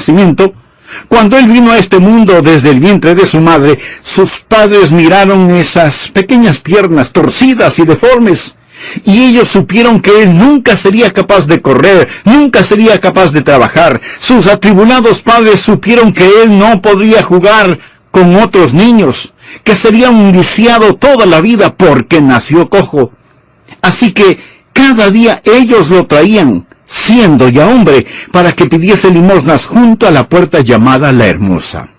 nacimiento, cuando él vino a este mundo desde el vientre de su madre, sus padres miraron esas pequeñas piernas torcidas y deformes, y ellos supieron que él nunca sería capaz de correr, nunca sería capaz de trabajar. Sus atribulados padres supieron que él no podría jugar con otros niños, que sería un lisiado toda la vida porque nació cojo. Así que cada día ellos lo traían, siendo ya hombre, para que pidiese limosnas junto a la puerta llamada La Hermosa.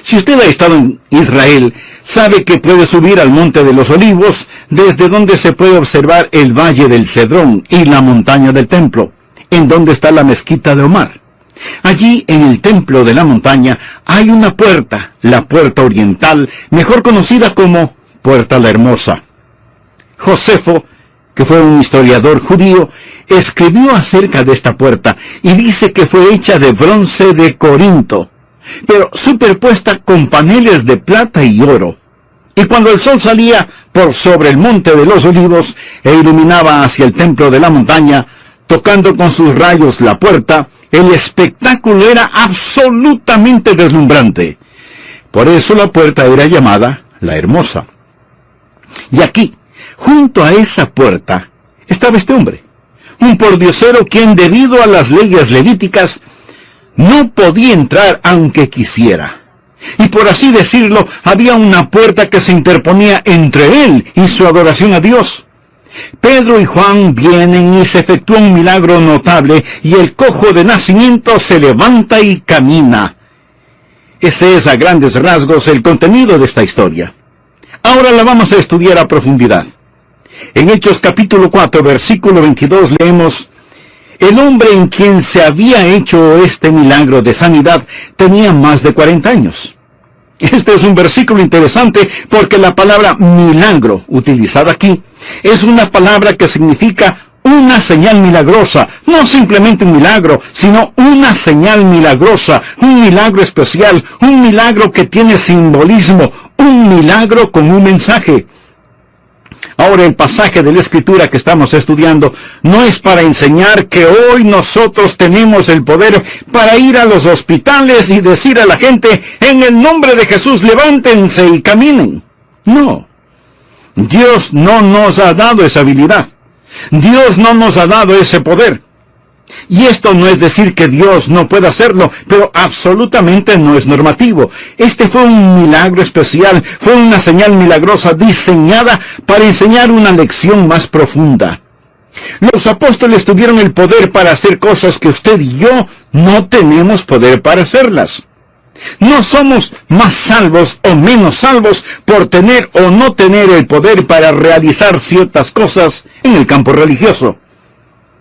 Si usted ha estado en Israel, sabe que puede subir al Monte de los Olivos, desde donde se puede observar el Valle del Cedrón y la montaña del Templo, en donde está la mezquita de Omar. Allí, en el Templo de la montaña, hay una puerta, la Puerta Oriental, mejor conocida como Puerta La Hermosa. Josefo, que fue un historiador judío, escribió acerca de esta puerta y dice que fue hecha de bronce de Corinto, pero superpuesta con paneles de plata y oro. Y cuando el sol salía por sobre el Monte de los Olivos e iluminaba hacia el templo de la montaña, tocando con sus rayos la puerta, el espectáculo era absolutamente deslumbrante. Por eso la puerta era llamada La Hermosa. Y aquí, junto a esa puerta, estaba este hombre, un pordiosero quien, debido a las leyes levíticas, no podía entrar aunque quisiera. Y por así decirlo, había una puerta que se interponía entre él y su adoración a Dios. Pedro y Juan vienen y se efectúa un milagro notable, y el cojo de nacimiento se levanta y camina. Ese es a grandes rasgos el contenido de esta historia. Ahora la vamos a estudiar a profundidad. En Hechos capítulo 4, versículo 22 leemos: el hombre en quien se había hecho este milagro de sanidad tenía más de 40 años. Este es un versículo interesante porque la palabra milagro utilizada aquí es una palabra que significa una señal milagrosa, no simplemente un milagro, sino una señal milagrosa, un milagro especial, un milagro que tiene simbolismo, un milagro con un mensaje. Ahora, el pasaje de la Escritura que estamos estudiando no es para enseñar que hoy nosotros tenemos el poder para ir a los hospitales y decir a la gente: en el nombre de Jesús, levántense y caminen. No. Dios no nos ha dado esa habilidad. Dios no nos ha dado ese poder. Y esto no es decir que Dios no pueda hacerlo, pero absolutamente no es normativo. Este fue un milagro especial, fue una señal milagrosa diseñada para enseñar una lección más profunda. Los apóstoles tuvieron el poder para hacer cosas que usted y yo no tenemos poder para hacerlas. No somos más salvos o menos salvos por tener o no tener el poder para realizar ciertas cosas en el campo religioso.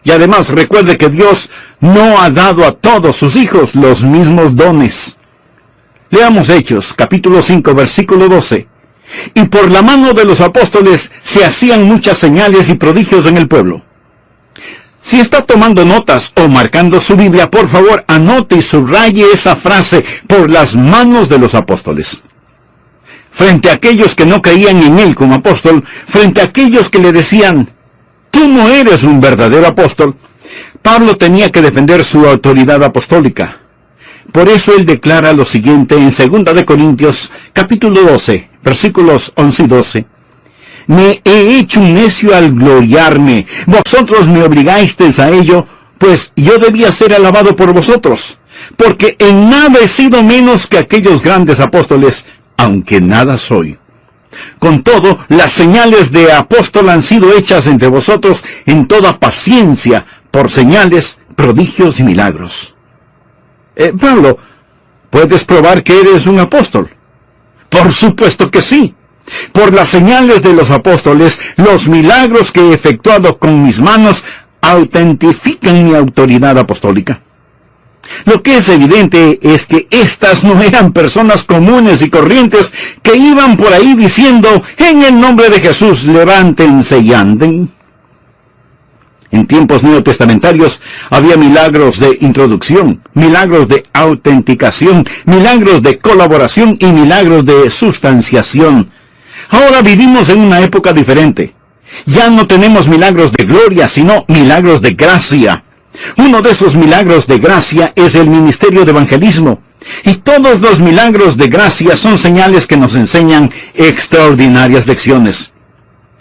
Y además recuerde que Dios no ha dado a todos sus hijos los mismos dones. Leamos Hechos, capítulo 5, versículo 12. Y por la mano de los apóstoles se hacían muchas señales y prodigios en el pueblo. Si está tomando notas o marcando su Biblia, por favor, anote y subraye esa frase: por las manos de los apóstoles. Frente a aquellos que no creían en él como apóstol, frente a aquellos que le decían: tú no eres un verdadero apóstol, Pablo tenía que defender su autoridad apostólica. Por eso él declara lo siguiente en 2 de Corintios, capítulo 12, versículos 11 y 12. Me he hecho un necio al gloriarme. Vosotros me obligasteis a ello, pues yo debía ser alabado por vosotros, porque en nada he sido menos que aquellos grandes apóstoles, aunque nada soy. Con todo, las señales de apóstol han sido hechas entre vosotros en toda paciencia, por señales, prodigios y milagros. Pablo, ¿puedes probar que eres un apóstol? Por supuesto que sí. Por las señales de los apóstoles, los milagros que he efectuado con mis manos autentifican mi autoridad apostólica. Lo que es evidente es que estas no eran personas comunes y corrientes que iban por ahí diciendo: en el nombre de Jesús, levántense y anden. En tiempos neotestamentarios había milagros de introducción, milagros de autenticación, milagros de colaboración y milagros de sustanciación. Ahora vivimos en una época diferente. Ya no tenemos milagros de gloria, sino milagros de gracia. Uno de esos milagros de gracia es el ministerio de evangelismo. Y todos los milagros de gracia son señales que nos enseñan extraordinarias lecciones.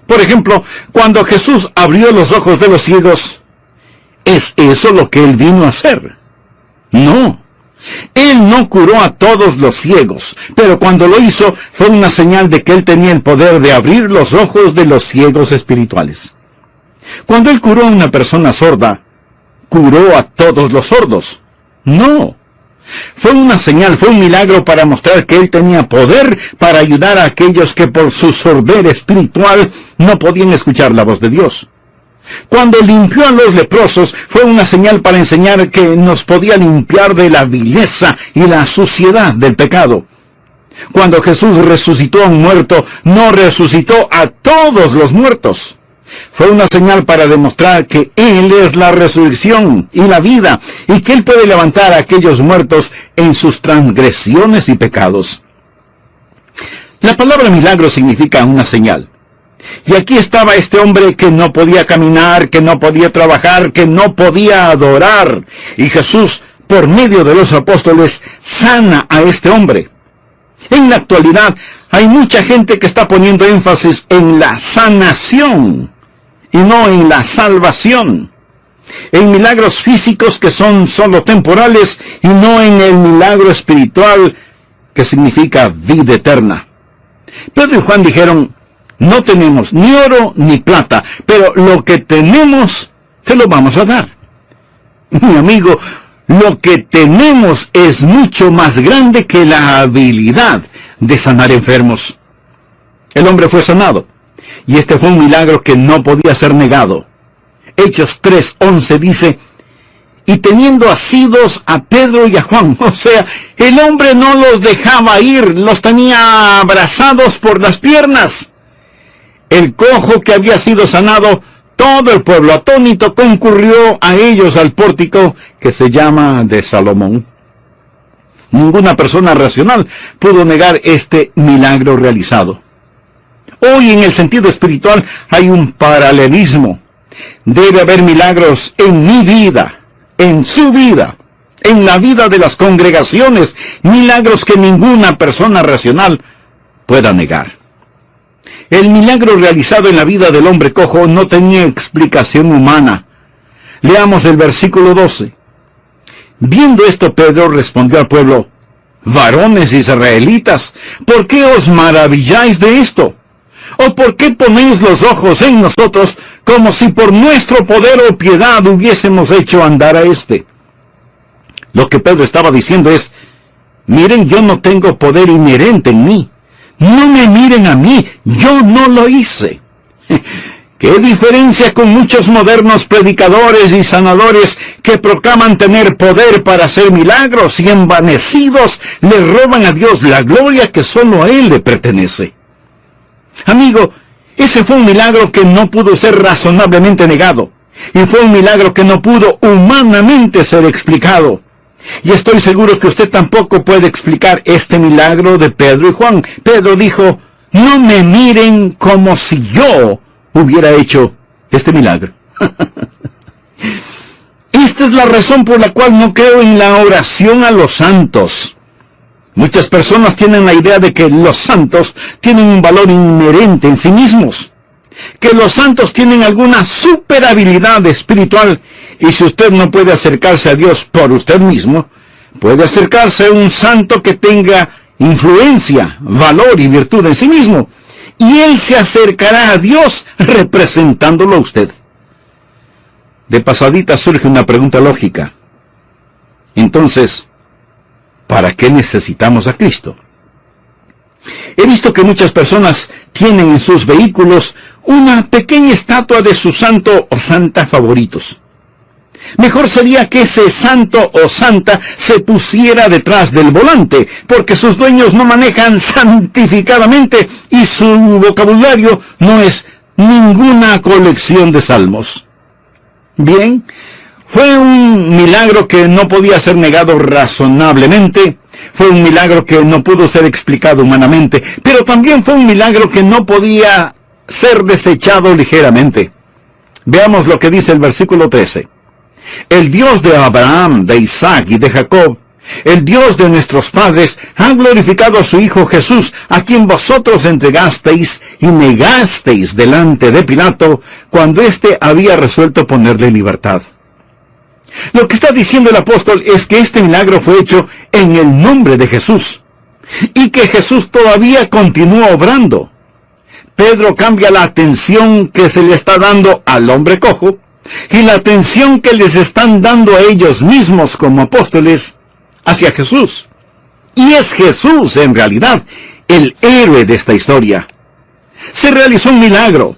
Por ejemplo, cuando Jesús abrió los ojos de los ciegos, ¿es eso lo que Él vino a hacer? No. Él no curó a todos los ciegos, pero cuando lo hizo fue una señal de que Él tenía el poder de abrir los ojos de los ciegos espirituales. Cuando Él curó a una persona sorda, ¿curó a todos los sordos? No. Fue una señal, fue un milagro para mostrar que Él tenía poder para ayudar a aquellos que por su sordera espiritual no podían escuchar la voz de Dios. Cuando limpió a los leprosos, fue una señal para enseñar que nos podía limpiar de la vileza y la suciedad del pecado. Cuando Jesús resucitó a un muerto, no resucitó a todos los muertos. Fue una señal para demostrar que Él es la resurrección y la vida, y que Él puede levantar a aquellos muertos en sus transgresiones y pecados. La palabra milagro significa una señal. Y aquí estaba este hombre que no podía caminar, que no podía trabajar, que no podía adorar. Y Jesús, por medio de los apóstoles, sana a este hombre. En la actualidad, hay mucha gente que está poniendo énfasis en la sanación y no en la salvación. En milagros físicos que son solo temporales y no en el milagro espiritual que significa vida eterna. Pedro y Juan dijeron, no tenemos ni oro ni plata, pero lo que tenemos te lo vamos a dar. Mi amigo, lo que tenemos es mucho más grande que la habilidad de sanar enfermos. El hombre fue sanado, y este fue un milagro que no podía ser negado. Hechos 3:11 dice, y teniendo asidos a Pedro y a Juan, o sea, el hombre no los dejaba ir, los tenía abrazados por las piernas. El cojo que había sido sanado, todo el pueblo atónito concurrió a ellos al pórtico que se llama de Salomón. Ninguna persona racional pudo negar este milagro realizado. Hoy en el sentido espiritual hay un paralelismo. Debe haber milagros en mi vida, en su vida, en la vida de las congregaciones, milagros que ninguna persona racional pueda negar. El milagro realizado en la vida del hombre cojo no tenía explicación humana. Leamos el versículo 12. Viendo esto, Pedro respondió al pueblo, varones israelitas, ¿por qué os maravilláis de esto? ¿O por qué ponéis los ojos en nosotros como si por nuestro poder o piedad hubiésemos hecho andar a éste? Lo que Pedro estaba diciendo es, miren, yo no tengo poder inherente en mí. No me miren a mí, yo no lo hice. ¿Qué diferencia con muchos modernos predicadores y sanadores que proclaman tener poder para hacer milagros y envanecidos le roban a Dios la gloria que solo a Él le pertenece? Amigo, ese fue un milagro que no pudo ser razonablemente negado, y fue un milagro que no pudo humanamente ser explicado. Y estoy seguro que usted tampoco puede explicar este milagro de Pedro y Juan. Pedro dijo, no me miren como si yo hubiera hecho este milagro. Esta es la razón por la cual no creo en la oración a los santos. Muchas personas tienen la idea de que los santos tienen un valor inherente en sí mismos, que los santos tienen alguna super habilidad espiritual, y si usted no puede acercarse a Dios por usted mismo, puede acercarse a un santo que tenga influencia, valor y virtud en sí mismo, y él se acercará a Dios representándolo a usted. De pasadita surge una pregunta lógica. Entonces, ¿para qué necesitamos a Cristo? He visto que muchas personas tienen en sus vehículos una pequeña estatua de su santo o santa favoritos. Mejor sería que ese santo o santa se pusiera detrás del volante, porque sus dueños no manejan santificadamente y su vocabulario no es ninguna colección de salmos. Bien, fue un milagro que no podía ser negado razonablemente, fue un milagro que no pudo ser explicado humanamente, pero también fue un milagro que no podía ser desechado ligeramente. Veamos lo que dice el versículo 13. El Dios de Abraham, de Isaac y de Jacob, el Dios de nuestros padres, ha glorificado a su Hijo Jesús, a quien vosotros entregasteis y negasteis delante de Pilato, cuando éste había resuelto ponerle libertad. Lo que está diciendo el apóstol es que este milagro fue hecho en el nombre de Jesús, y que Jesús todavía continúa obrando. Pedro cambia la atención que se le está dando al hombre cojo, y la atención que les están dando a ellos mismos como apóstoles, hacia Jesús. Y es Jesús, en realidad, el héroe de esta historia. Se realizó un milagro.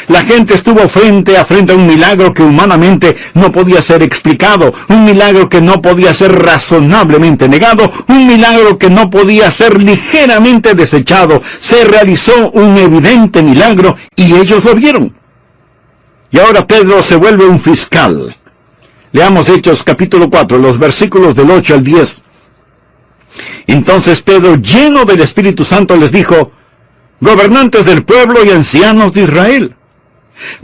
La gente estuvo frente a frente a un milagro que humanamente no podía ser explicado, un milagro que no podía ser razonablemente negado, un milagro que no podía ser ligeramente desechado. Se realizó un evidente milagro y ellos lo vieron. Y ahora Pedro se vuelve un fiscal. Leamos Hechos capítulo 4, los versículos del 8 al 10. Entonces Pedro, lleno del Espíritu Santo, les dijo: gobernantes del pueblo y ancianos de Israel,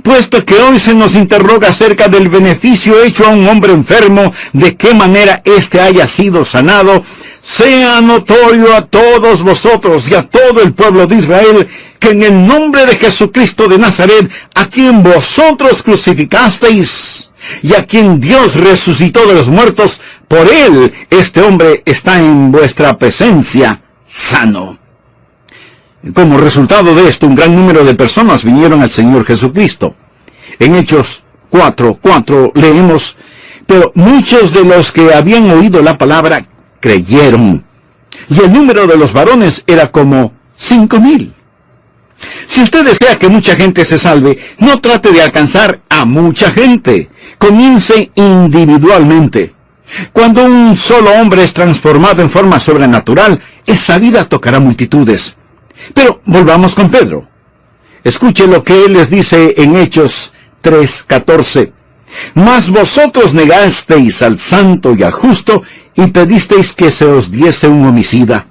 puesto que hoy se nos interroga acerca del beneficio hecho a un hombre enfermo, de qué manera éste haya sido sanado, sea notorio a todos vosotros y a todo el pueblo de Israel, que en el nombre de Jesucristo de Nazaret, a quien vosotros crucificasteis, y a quien Dios resucitó de los muertos, por él este hombre está en vuestra presencia sano. Como resultado de esto, un gran número de personas vinieron al Señor Jesucristo. En Hechos 4:4 leemos: pero muchos de los que habían oído la palabra creyeron, y el número de los varones era como 5,000. Si usted desea que mucha gente se salve, no trate de alcanzar a mucha gente. Comience individualmente. Cuando un solo hombre es transformado en forma sobrenatural, esa vida tocará multitudes. Pero volvamos con Pedro. Escuche lo que él les dice en Hechos 3:14. Mas vosotros negasteis al santo y al justo, y pedisteis que se os diese un homicida.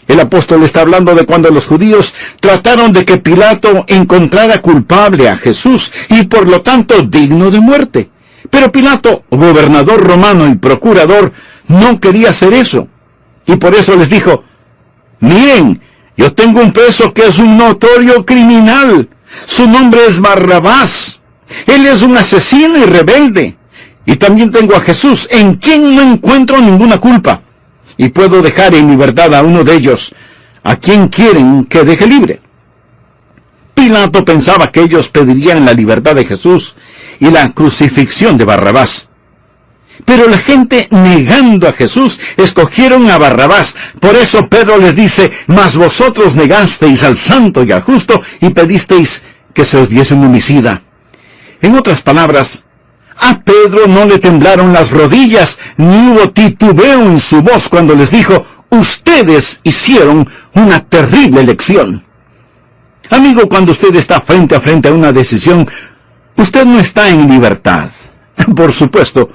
El apóstol está hablando de cuando los judíos trataron de que Pilato encontrara culpable a Jesús y por lo tanto digno de muerte. Pero Pilato, gobernador romano y procurador, no quería hacer eso. Y por eso les dijo: miren, yo tengo un preso que es un notorio criminal. Su nombre es Barrabás. Él es un asesino y rebelde. Y también tengo a Jesús, en quien no encuentro ninguna culpa. Y puedo dejar en libertad a uno de ellos, a quien quieren que deje libre. Pilato pensaba que ellos pedirían la libertad de Jesús y la crucifixión de Barrabás. Pero la gente, negando a Jesús, escogieron a Barrabás. Por eso Pedro les dice: mas vosotros negasteis al santo y al justo, y pedisteis que se os diese un homicida. En otras palabras, a Pedro no le temblaron las rodillas, ni hubo titubeo en su voz cuando les dijo: ustedes hicieron una terrible elección. Amigo, cuando usted está frente a frente a una decisión, usted no está en libertad. Por supuesto,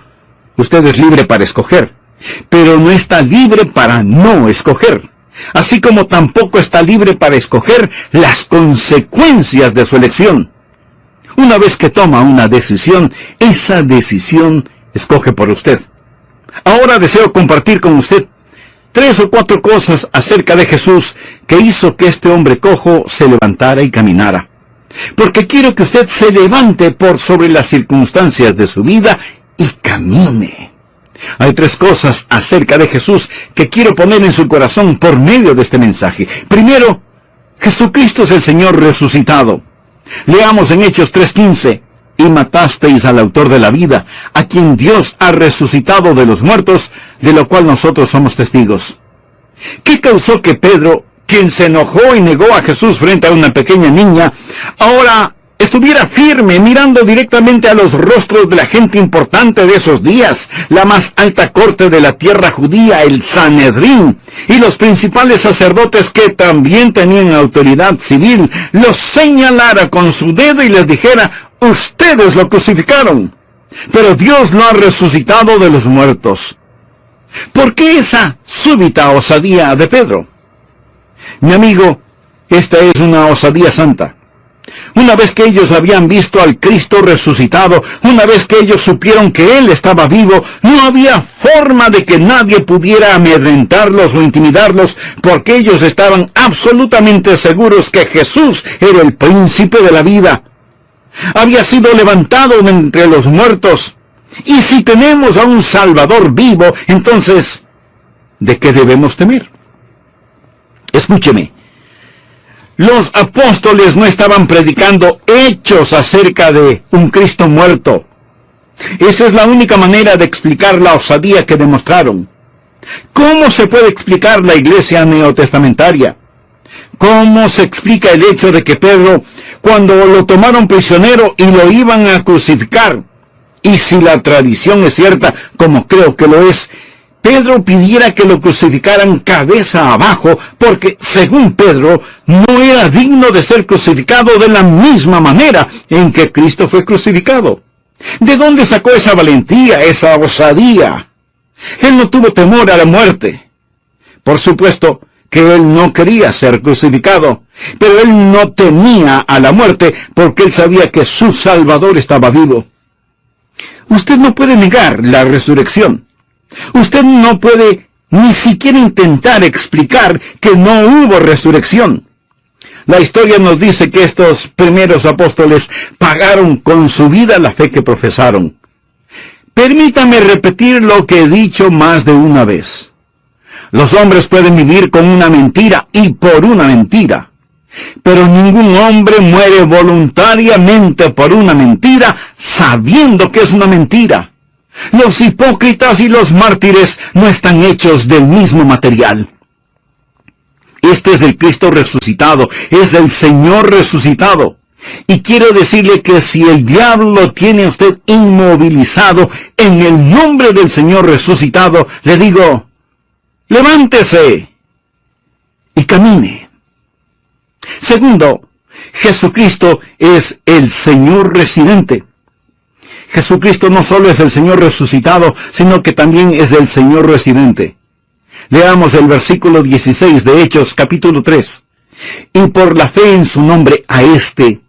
usted es libre para escoger, pero no está libre para no escoger. Así como tampoco está libre para escoger las consecuencias de su elección. Una vez que toma una decisión, esa decisión escoge por usted. Ahora deseo compartir con usted 3 o 4 cosas acerca de Jesús que hizo que este hombre cojo se levantara y caminara. Porque quiero que usted se levante por sobre las circunstancias de su vida y camine. Hay 3 cosas acerca de Jesús que quiero poner en su corazón por medio de este mensaje. Primero, Jesucristo es el Señor resucitado. Leamos en Hechos 3:15. Y matasteis al autor de la vida, a quien Dios ha resucitado de los muertos, de lo cual nosotros somos testigos. ¿Qué causó que Pedro, quien se enojó y negó a Jesús frente a una pequeña niña, ahora estuviera firme, mirando directamente a los rostros de la gente importante de esos días, la más alta corte de la tierra judía, el Sanedrín, y los principales sacerdotes que también tenían autoridad civil, los señalara con su dedo y les dijera: ustedes lo crucificaron, pero Dios lo ha resucitado de los muertos? ¿Por qué esa súbita osadía de Pedro? Mi amigo, esta es una osadía santa. Una vez que ellos habían visto al Cristo resucitado, una vez que ellos supieron que Él estaba vivo, no había forma de que nadie pudiera amedrentarlos o intimidarlos, porque ellos estaban absolutamente seguros que Jesús era el príncipe de la vida. Había sido levantado de entre los muertos. Y si tenemos a un Salvador vivo, entonces, ¿de qué debemos temer? Escúcheme. Los apóstoles no estaban predicando hechos acerca de un Cristo muerto. Esa es la única manera de explicar la osadía que demostraron. ¿Cómo se puede explicar la iglesia neotestamentaria? ¿Cómo se explica el hecho de que Pedro, cuando lo tomaron prisionero y lo iban a crucificar, y si la tradición es cierta, como creo que lo es, Pedro pidiera que lo crucificaran cabeza abajo, porque, según Pedro, no era digno de ser crucificado de la misma manera en que Cristo fue crucificado? ¿De dónde sacó esa valentía, esa osadía? Él no tuvo temor a la muerte. Por supuesto que él no quería ser crucificado, pero él no temía a la muerte porque él sabía que su Salvador estaba vivo. Usted no puede negar la resurrección. Usted no puede ni siquiera intentar explicar que no hubo resurrección. La historia nos dice que estos primeros apóstoles pagaron con su vida la fe que profesaron. Permítame repetir lo que he dicho más de una vez. Los hombres pueden vivir con una mentira y por una mentira. Pero ningún hombre muere voluntariamente por una mentira sabiendo que es una mentira. Los hipócritas y los mártires no están hechos del mismo material. Este es el Cristo resucitado, es el Señor resucitado. Y quiero decirle que si el diablo lo tiene a usted inmovilizado, en el nombre del Señor resucitado, le digo, levántese y camine. Segundo, Jesucristo es el Señor residente. Jesucristo no solo es el Señor resucitado, sino que también es el Señor residente. Leamos el versículo 16 de Hechos, capítulo 3. Y por la fe en su nombre a este,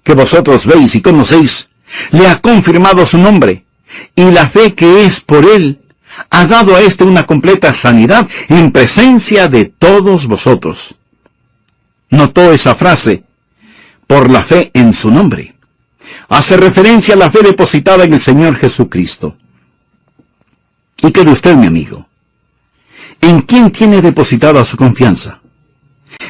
que vosotros veis y conocéis, le ha confirmado su nombre, y la fe que es por él, ha dado a este una completa sanidad en presencia de todos vosotros. Notó esa frase, por la fe en su nombre. Hace referencia a la fe depositada en el Señor Jesucristo. ¿Y qué de usted, mi amigo? ¿En quién tiene depositada su confianza?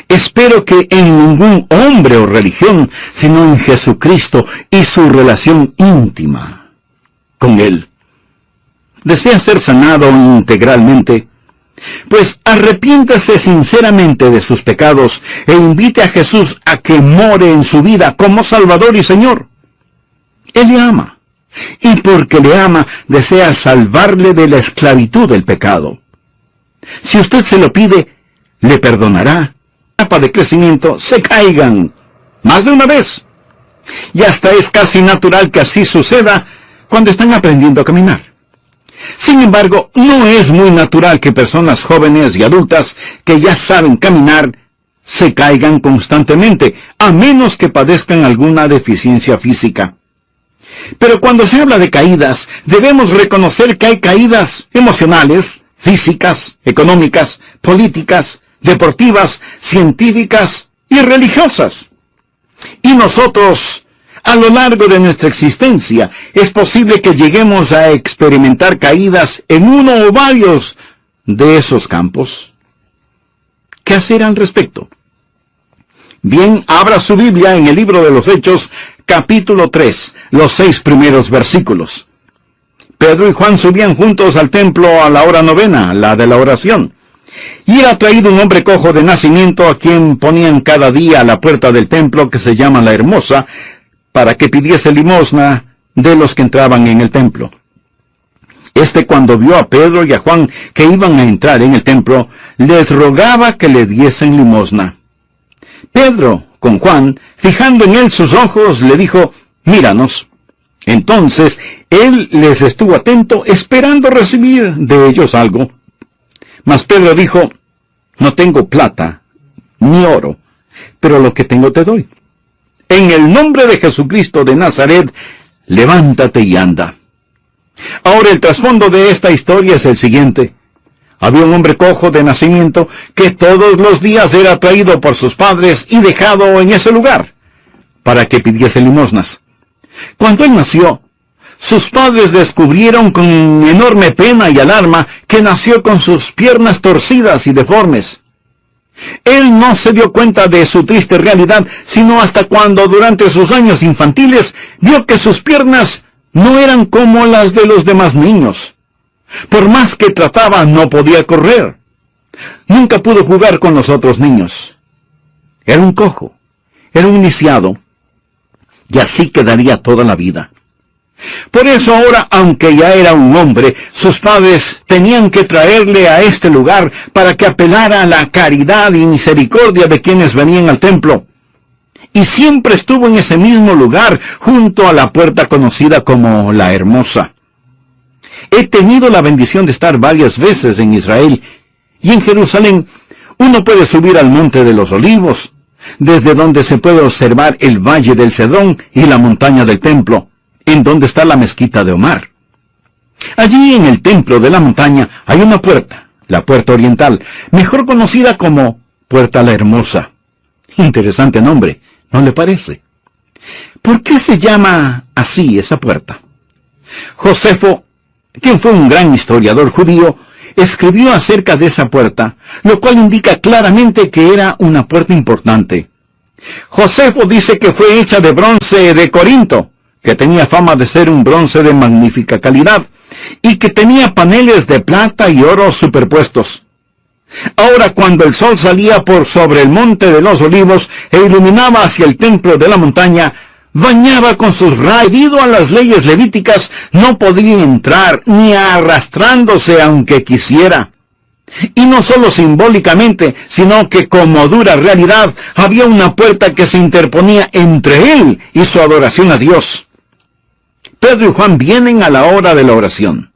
Espero que en ningún hombre o religión, sino en Jesucristo y su relación íntima con Él. ¿Desea ser sanado integralmente? Pues arrepiéntase sinceramente de sus pecados e invite a Jesús a que more en su vida como Salvador y Señor. Él le ama, y porque le ama, desea salvarle de la esclavitud del pecado. Si usted se lo pide, le perdonará. Etapa de crecimiento se caigan más de una vez. Y hasta es casi natural que así suceda cuando están aprendiendo a caminar. Sin embargo, no es muy natural que personas jóvenes y adultas que ya saben caminar se caigan constantemente, a menos que padezcan alguna deficiencia física. Pero cuando se habla de caídas, debemos reconocer que hay caídas emocionales, físicas, económicas, políticas, deportivas, científicas y religiosas. Y nosotros, a lo largo de nuestra existencia, es posible que lleguemos a experimentar caídas en uno o varios de esos campos. ¿Qué hacer al respecto? Bien, abra su Biblia en el libro de los Hechos, capítulo 3, los 6 primeros versículos. Pedro y Juan subían juntos al templo a la hora novena, la de la oración. Y era traído un hombre cojo de nacimiento a quien ponían cada día a la puerta del templo, que se llama La Hermosa, para que pidiese limosna de los que entraban en el templo. Este, cuando vio a Pedro y a Juan que iban a entrar en el templo, les rogaba que le diesen limosna. Pedro, con Juan, fijando en él sus ojos, le dijo, míranos. Entonces, él les estuvo atento, esperando recibir de ellos algo. Mas Pedro dijo, no tengo plata, ni oro, pero lo que tengo te doy. En el nombre de Jesucristo de Nazaret, levántate y anda. Ahora el trasfondo de esta historia es el siguiente. Había un hombre cojo de nacimiento que todos los días era traído por sus padres y dejado en ese lugar para que pidiese limosnas. Cuando él nació, sus padres descubrieron con enorme pena y alarma que nació con sus piernas torcidas y deformes. Él no se dio cuenta de su triste realidad, sino hasta cuando durante sus años infantiles vio que sus piernas no eran como las de los demás niños. Por más que trataba, no podía correr. Nunca pudo jugar con los otros niños. Era un cojo, era un lisiado, y así quedaría toda la vida. Por eso ahora, aunque ya era un hombre, sus padres tenían que traerle a este lugar para que apelara a la caridad y misericordia de quienes venían al templo. Y siempre estuvo en ese mismo lugar, junto a la puerta conocida como la Hermosa. He tenido la bendición de estar varias veces en Israel, y en Jerusalén uno puede subir al Monte de los Olivos, desde donde se puede observar el Valle del Cedrón y la montaña del Templo, en donde está la mezquita de Omar. Allí en el templo de la montaña hay una puerta, la puerta oriental, mejor conocida como Puerta la Hermosa. Interesante nombre, ¿no le parece? ¿Por qué se llama así esa puerta? Josefo, quien fue un gran historiador judío, escribió acerca de esa puerta, lo cual indica claramente que era una puerta importante. Josefo dice que fue hecha de bronce de Corinto, que tenía fama de ser un bronce de magnífica calidad, y que tenía paneles de plata y oro superpuestos. Ahora, cuando el sol salía por sobre el Monte de los Olivos e iluminaba hacia el templo de la montaña, bañaba con sus rayos. Debido a las leyes levíticas, no podía entrar ni arrastrándose aunque quisiera. Y no solo simbólicamente, sino que como dura realidad, había una puerta que se interponía entre él y su adoración a Dios. Pedro y Juan vienen a la hora de la oración.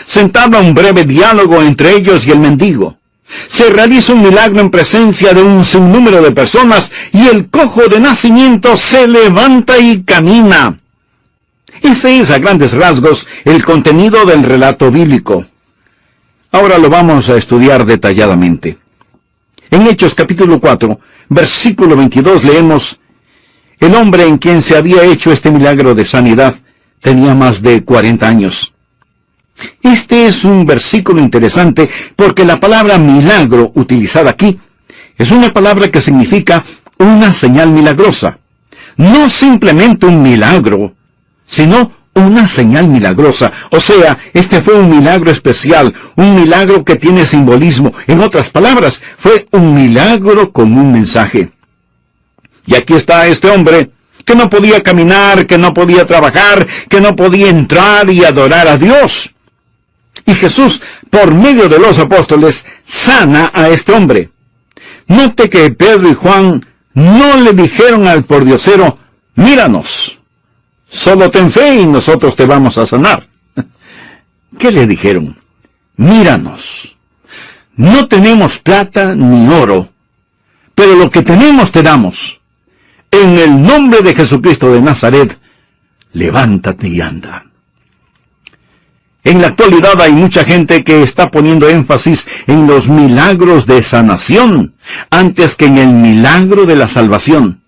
Se entabla un breve diálogo entre ellos y el mendigo. Se realiza un milagro en presencia de un sinnúmero de personas y el cojo de nacimiento se levanta y camina. Ese es a grandes rasgos el contenido del relato bíblico. Ahora lo vamos a estudiar detalladamente. En Hechos capítulo 4, versículo 22 leemos: el hombre en quien se había hecho este milagro de sanidad tenía más de 40 años. Este es un versículo interesante porque la palabra milagro utilizada aquí es una palabra que significa una señal milagrosa. No simplemente un milagro, sino una señal milagrosa. O sea, este fue un milagro especial, un milagro que tiene simbolismo. En otras palabras, fue un milagro con un mensaje. Y aquí está este hombre que no podía caminar, que no podía trabajar, que no podía entrar y adorar a Dios. Y Jesús, por medio de los apóstoles, sana a este hombre. Note que Pedro y Juan no le dijeron al pordiosero: míranos, solo ten fe y nosotros te vamos a sanar. ¿Qué le dijeron? Míranos. No tenemos plata ni oro, pero lo que tenemos te damos. En el nombre de Jesucristo de Nazaret, levántate y anda. En la actualidad hay mucha gente que está poniendo énfasis en los milagros de sanación antes que en el milagro de la salvación.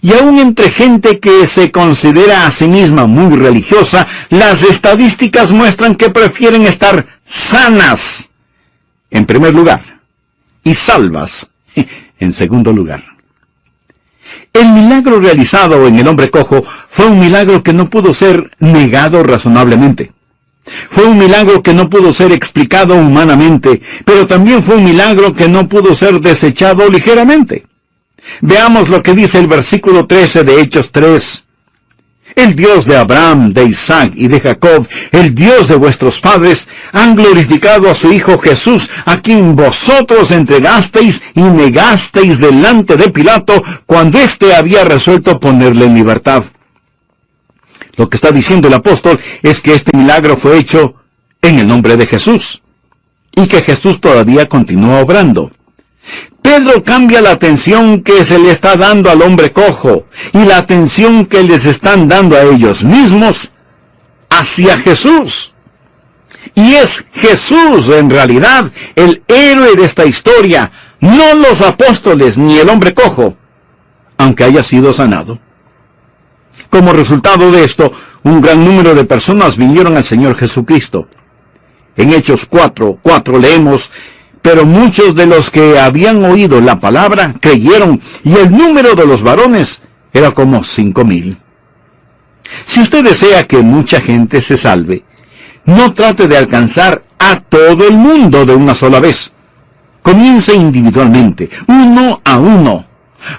Y aún entre gente que se considera a sí misma muy religiosa, las estadísticas muestran que prefieren estar sanas en primer lugar y salvas en segundo lugar. El milagro realizado en el hombre cojo fue un milagro que no pudo ser negado razonablemente. Fue un milagro que no pudo ser explicado humanamente, pero también fue un milagro que no pudo ser desechado ligeramente. Veamos lo que dice el versículo 13 de Hechos 3. El Dios de Abraham, de Isaac y de Jacob, el Dios de vuestros padres, han glorificado a su Hijo Jesús, a quien vosotros entregasteis y negasteis delante de Pilato, cuando éste había resuelto ponerle en libertad. Lo que está diciendo el apóstol es que este milagro fue hecho en el nombre de Jesús, y que Jesús todavía continúa obrando. Pedro cambia la atención que se le está dando al hombre cojo y la atención que les están dando a ellos mismos hacia Jesús. Y es Jesús, en realidad, el héroe de esta historia, no los apóstoles ni el hombre cojo, aunque haya sido sanado. Como resultado de esto, un gran número de personas vinieron al Señor Jesucristo. En Hechos 4:4 leemos: pero muchos de los que habían oído la palabra creyeron, y el número de los varones era como 5,000. Si usted desea que mucha gente se salve, no trate de alcanzar a todo el mundo de una sola vez. Comience individualmente, uno a uno.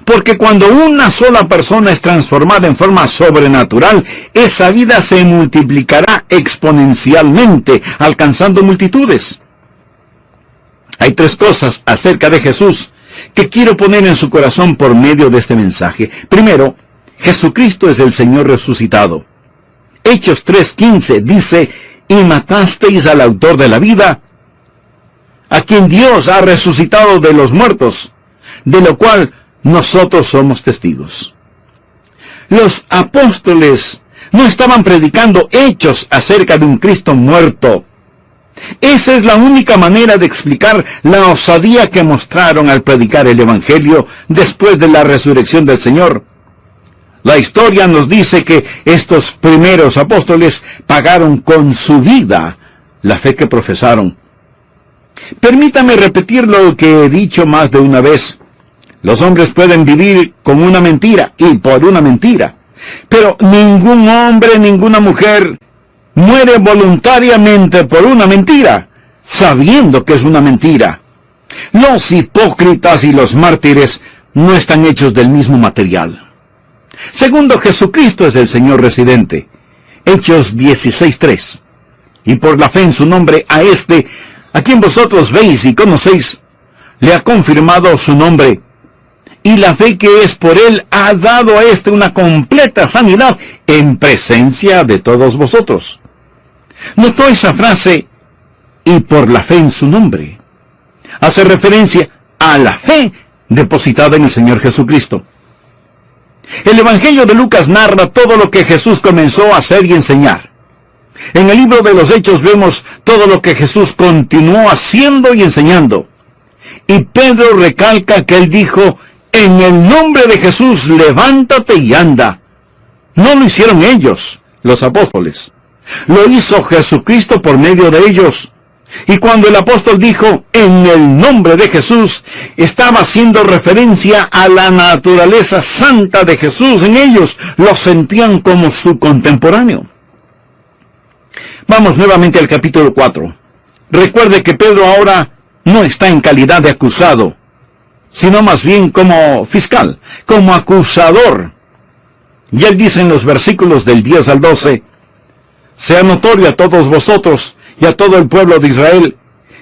Porque cuando una sola persona es transformada en forma sobrenatural, esa vida se multiplicará exponencialmente, alcanzando multitudes. Hay 3 cosas acerca de Jesús que quiero poner en su corazón por medio de este mensaje. Primero, Jesucristo es el Señor resucitado. Hechos 3:15 dice: y matasteis al autor de la vida, a quien Dios ha resucitado de los muertos, de lo cual nosotros somos testigos. Los apóstoles no estaban predicando hechos acerca de un Cristo muerto. Esa es la única manera de explicar la osadía que mostraron al predicar el Evangelio después de la resurrección del Señor. La historia nos dice que estos primeros apóstoles pagaron con su vida la fe que profesaron. Permítame repetir lo que he dicho más de una vez. Los hombres pueden vivir con una mentira y por una mentira, pero ningún hombre, ninguna mujer muere voluntariamente por una mentira, sabiendo que es una mentira. Los hipócritas y los mártires no están hechos del mismo material. Segundo, Jesucristo es el Señor residente. Hechos 16:3. Y por la fe en su nombre, a este, a quien vosotros veis y conocéis, le ha confirmado su nombre. Y la fe que es por él ha dado a este una completa sanidad en presencia de todos vosotros. ¿Notó esa frase? Y por la fe en su nombre. Hace referencia a la fe depositada en el Señor Jesucristo. El Evangelio de Lucas narra todo lo que Jesús comenzó a hacer y enseñar. En el libro de los Hechos vemos todo lo que Jesús continuó haciendo y enseñando. Y Pedro recalca que él dijo: en el nombre de Jesús, levántate y anda. No lo hicieron ellos, los apóstoles. Lo hizo Jesucristo por medio de ellos. Y cuando el apóstol dijo, en el nombre de Jesús, estaba haciendo referencia a la naturaleza santa de Jesús en ellos. Lo sentían como su contemporáneo. Vamos nuevamente al capítulo 4. Recuerde que Pedro ahora no está en calidad de acusado, sino más bien como fiscal, como acusador. Y él dice en los versículos del 10 al 12, sea notorio a todos vosotros y a todo el pueblo de Israel,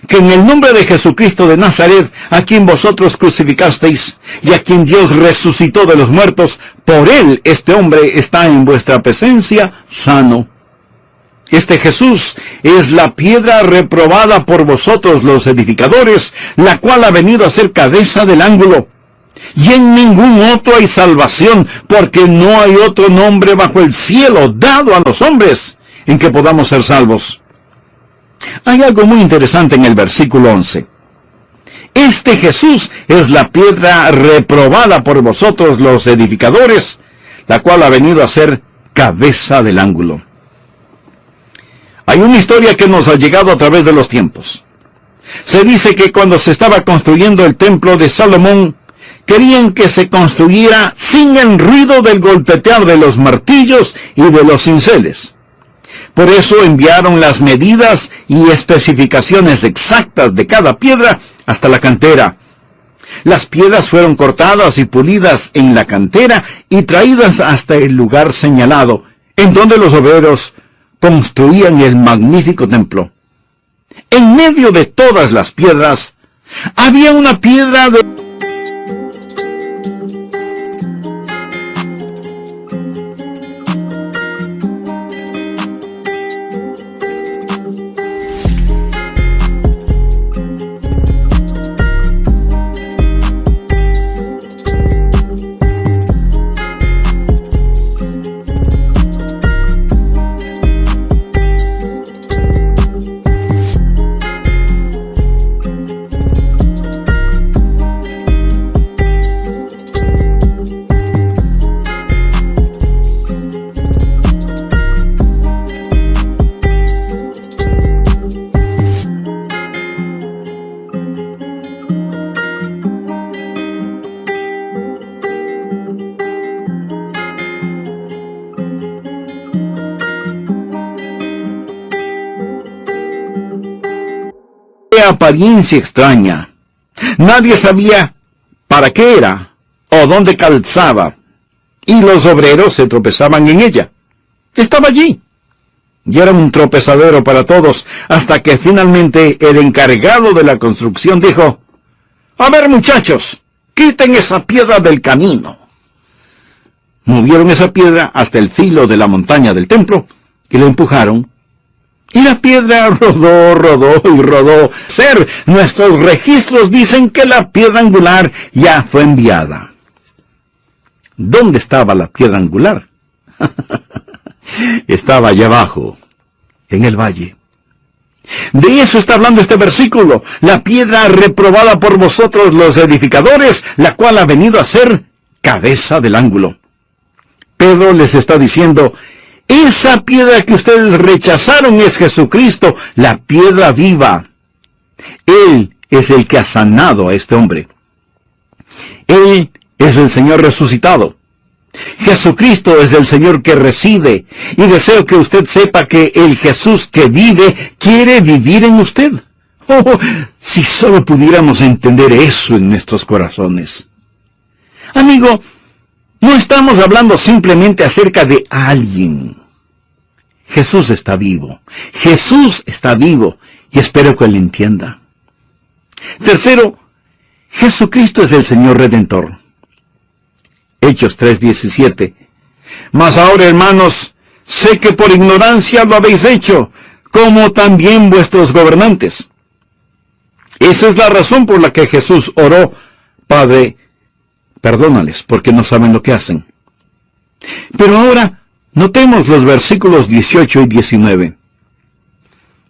que en el nombre de Jesucristo de Nazaret, a quien vosotros crucificasteis, y a quien Dios resucitó de los muertos, por él este hombre está en vuestra presencia sano. Este Jesús es la piedra reprobada por vosotros los edificadores, la cual ha venido a ser cabeza del ángulo. Y en ningún otro hay salvación, porque no hay otro nombre bajo el cielo dado a los hombres en que podamos ser salvos. Hay algo muy interesante en el versículo 11. Este Jesús es la piedra reprobada por vosotros los edificadores, la cual ha venido a ser cabeza del ángulo. Hay una historia que nos ha llegado a través de los tiempos. Se dice que cuando se estaba construyendo el templo de Salomón, querían que se construyera sin el ruido del golpetear de los martillos y de los cinceles. Por eso enviaron las medidas y especificaciones exactas de cada piedra hasta la cantera. Las piedras fueron cortadas y pulidas en la cantera y traídas hasta el lugar señalado, en donde los obreros construían el magnífico templo. En medio de todas las piedras, había una piedra de... apariencia extraña. Nadie sabía para qué era o dónde calzaba, y los obreros se tropezaban en ella. Estaba allí, y era un tropezadero para todos, hasta que finalmente el encargado de la construcción dijo: «A ver, muchachos, quiten esa piedra del camino». Movieron esa piedra hasta el filo de la montaña del templo, y la empujaron, y la piedra rodó, rodó y rodó. Nuestros registros dicen que la piedra angular ya fue enviada. ¿Dónde estaba la piedra angular? Estaba allá abajo, en el valle. De eso está hablando este versículo. La piedra reprobada por vosotros los edificadores, la cual ha venido a ser cabeza del ángulo. Pedro les está diciendo: esa piedra que ustedes rechazaron es Jesucristo, la piedra viva. Él es el que ha sanado a este hombre. Él es el Señor resucitado. Jesucristo es el Señor que reside, y deseo que usted sepa que el Jesús que vive quiere vivir en usted. Oh, si solo pudiéramos entender eso en nuestros corazones. Amigo, no estamos hablando simplemente acerca de alguien. Jesús está vivo. Jesús está vivo, y espero que lo entienda. Tercero, Jesucristo es el Señor Redentor. Hechos 3:17. Mas ahora, hermanos, sé que por ignorancia lo habéis hecho, como también vuestros gobernantes. Esa es la razón por la que Jesús oró: Padre, perdónales, porque no saben lo que hacen. Pero ahora, notemos los versículos 18 y 19.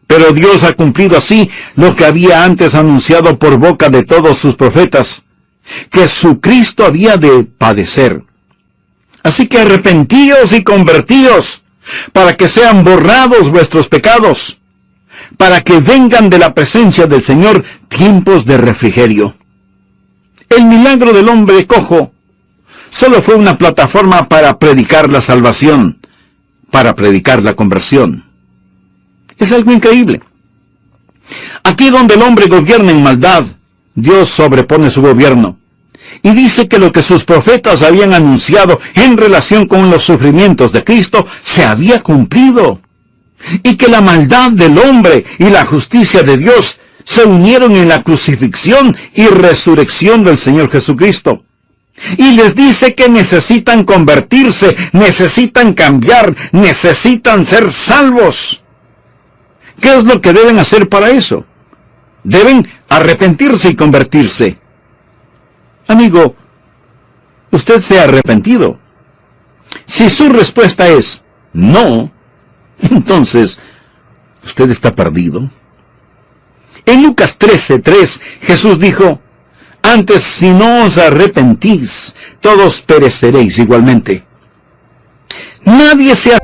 Pero Dios ha cumplido así lo que había antes anunciado por boca de todos sus profetas, que su Cristo había de padecer. Así que arrepentíos y convertíos, para que sean borrados vuestros pecados, para que vengan de la presencia del Señor tiempos de refrigerio. El milagro del hombre cojo solo fue una plataforma para predicar la salvación, para predicar la conversión. Es algo increíble. Aquí donde el hombre gobierna en maldad, Dios sobrepone su gobierno, y dice que lo que sus profetas habían anunciado en relación con los sufrimientos de Cristo se había cumplido, y que la maldad del hombre y la justicia de Dios se unieron en la crucifixión y resurrección del Señor Jesucristo. Y les dice que necesitan convertirse, necesitan cambiar, necesitan ser salvos. ¿Qué es lo que deben hacer para eso? Deben arrepentirse y convertirse. Amigo, ¿usted se ha arrepentido? Si su respuesta es no, entonces usted está perdido. En Lucas 13:3, Jesús dijo: antes, si no os arrepentís, todos pereceréis igualmente. Nadie se ha...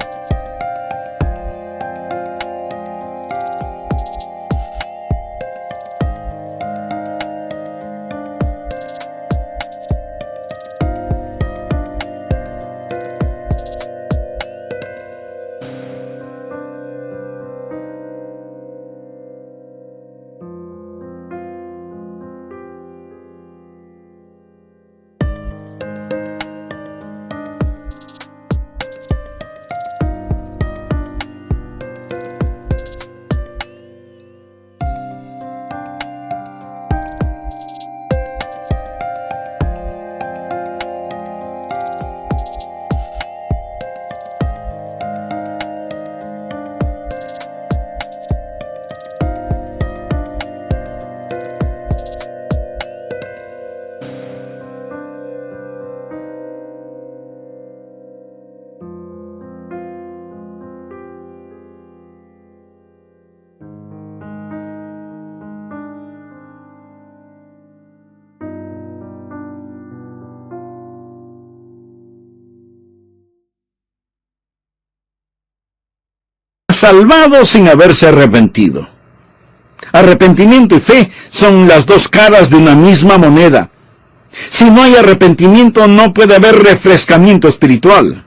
salvado sin haberse arrepentido. Arrepentimiento y fe son las dos caras de una misma moneda. Si no hay arrepentimiento, no puede haber refrescamiento espiritual.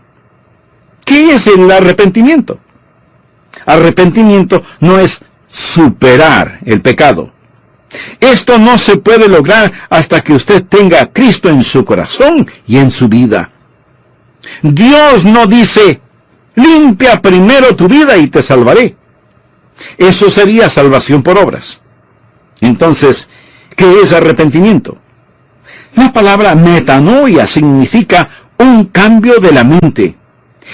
¿Qué es el arrepentimiento? Arrepentimiento no es superar el pecado. Esto no se puede lograr hasta que usted tenga a Cristo en su corazón y en su vida. Dios no dice, limpia primero tu vida y te salvaré. Eso sería salvación por obras. Entonces, ¿qué es arrepentimiento? La palabra metanoia significa un cambio de la mente.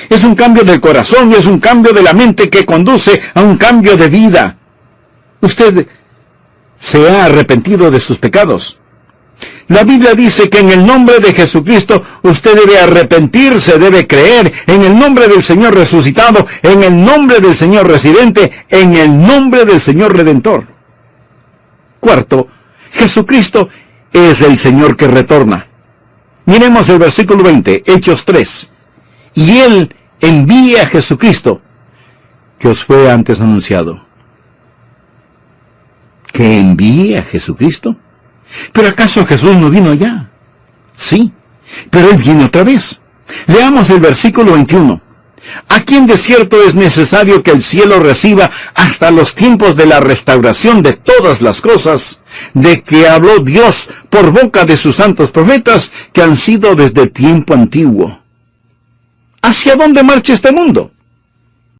Es un cambio del corazón y es un cambio de la mente que conduce a un cambio de vida. Usted se ha arrepentido de sus pecados. La Biblia dice que en el nombre de Jesucristo usted debe arrepentirse, debe creer en el nombre del Señor resucitado, en el nombre del Señor residente, en el nombre del Señor redentor. Cuarto, Jesucristo es el Señor que retorna. Miremos el versículo 20, Hechos 3. Y Él envía a Jesucristo, que os fue antes anunciado. ¿Que envíe a Jesucristo? ¿Pero acaso Jesús no vino ya? Sí, pero Él viene otra vez. Leamos el versículo 21. Aquí en desierto es necesario que el cielo reciba hasta los tiempos de la restauración de todas las cosas, de que habló Dios por boca de sus santos profetas que han sido desde tiempo antiguo. ¿Hacia dónde marcha este mundo?